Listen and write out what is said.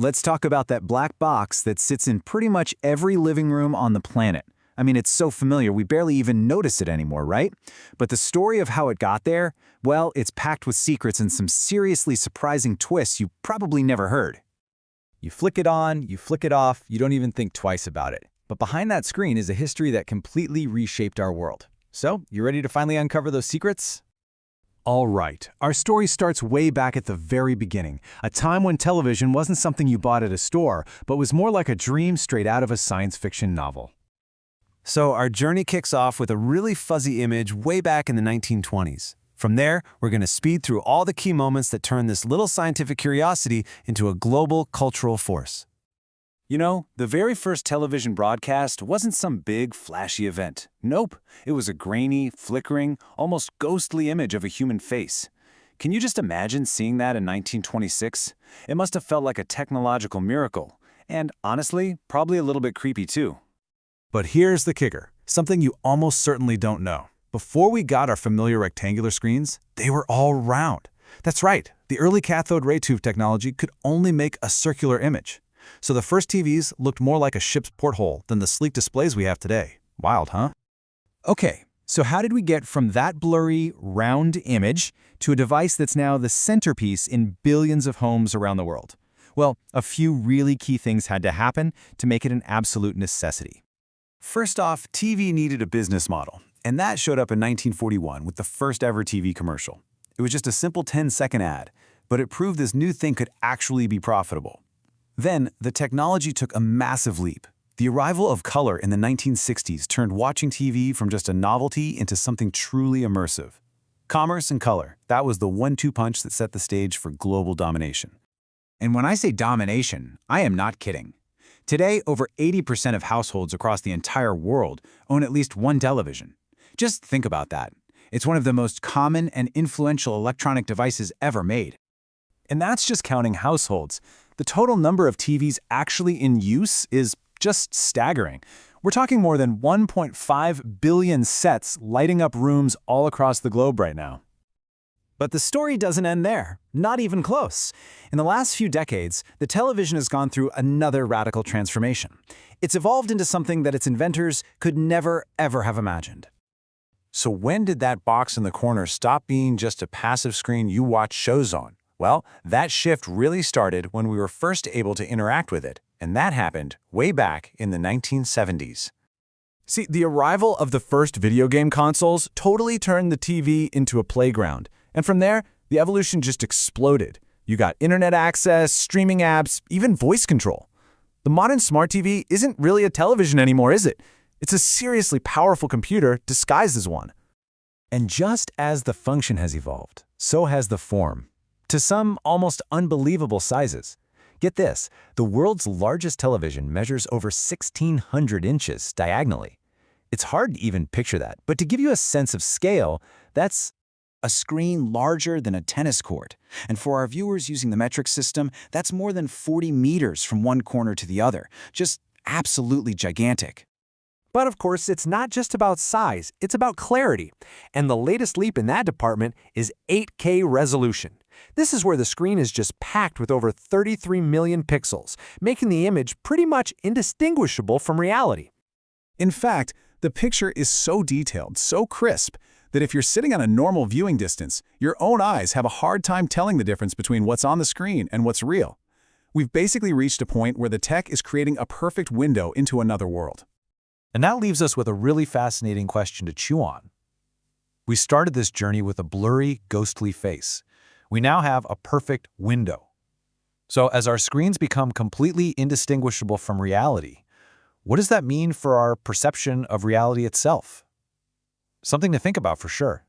Let's talk about that black box that sits in pretty much every living room on the planet. I mean, it's so familiar we barely even notice it anymore, right? But the story of how it got there, well, it's packed with secrets and some seriously surprising twists you probably never heard. You flick it on, you flick it off, you don't even think twice about it. But behind that screen is a history that completely reshaped our world. So, you ready to finally uncover those secrets? All right, our story starts way back at the very beginning, a time when television wasn't something you bought at a store, but was more like a dream straight out of a science fiction novel. So our journey kicks off with a really fuzzy image way back in the 1920s. From there, we're going to speed through all the key moments that turn this little scientific curiosity into a global cultural force. You know, the very first television broadcast wasn't some big, flashy event. Nope, it was a grainy, flickering, almost ghostly image of a human face. Can you just imagine seeing that in 1926? It must have felt like a technological miracle. And honestly, probably a little bit creepy too. But here's the kicker, something you almost certainly don't know. Before we got our familiar rectangular screens, they were all round. That's right, the early cathode ray tube technology could only make a circular image. So the first TVs looked more like a ship's porthole than the sleek displays we have today. Wild, huh? Okay, so how did we get from that blurry, round image to a device that's now the centerpiece in billions of homes around the world? Well, a few really key things had to happen to make it an absolute necessity. First off, TV needed a business model, and that showed up in 1941 with the first ever TV commercial. It was just a simple 10-second ad, but it proved this new thing could actually be profitable. Then, the technology took a massive leap. The arrival of color in the 1960s turned watching TV from just a novelty into something truly immersive. Commerce and color, that was the one-two punch that set the stage for global domination. And when I say domination, I am not kidding. Today, over 80% of households across the entire world own at least one television. Just think about that. It's one of the most common and influential electronic devices ever made. And that's just counting households. The total number of TVs actually in use is just staggering. We're talking more than 1.5 billion sets lighting up rooms all across the globe right now. But the story doesn't end there. Not even close. In the last few decades, the television has gone through another radical transformation. It's evolved into something that its inventors could never, ever have imagined. So when did that box in the corner stop being just a passive screen you watch shows on? Well, that shift really started when we were first able to interact with it, and that happened way back in the 1970s. See, the arrival of the first video game consoles totally turned the TV into a playground. And from there, the evolution just exploded. You got internet access, streaming apps, even voice control. The modern smart TV isn't really a television anymore, is it? It's a seriously powerful computer disguised as one. And just as the function has evolved, so has the form. To some almost unbelievable sizes. Get this, the world's largest television measures over 1,600 inches diagonally. It's hard to even picture that, but to give you a sense of scale, that's a screen larger than a tennis court. And for our viewers using the metric system, that's more than 40 meters from one corner to the other. Just absolutely gigantic. But of course, it's not just about size, it's about clarity. And the latest leap in that department is 8K resolution. This is where the screen is just packed with over 33 million pixels, making the image pretty much indistinguishable from reality. In fact, the picture is so detailed, so crisp, that if you're sitting on a normal viewing distance, your own eyes have a hard time telling the difference between what's on the screen and what's real. We've basically reached a point where the tech is creating a perfect window into another world. And that leaves us with a really fascinating question to chew on. We started this journey with a blurry, ghostly face. We now have a perfect window. So as our screens become completely indistinguishable from reality, what does that mean for our perception of reality itself? Something to think about for sure.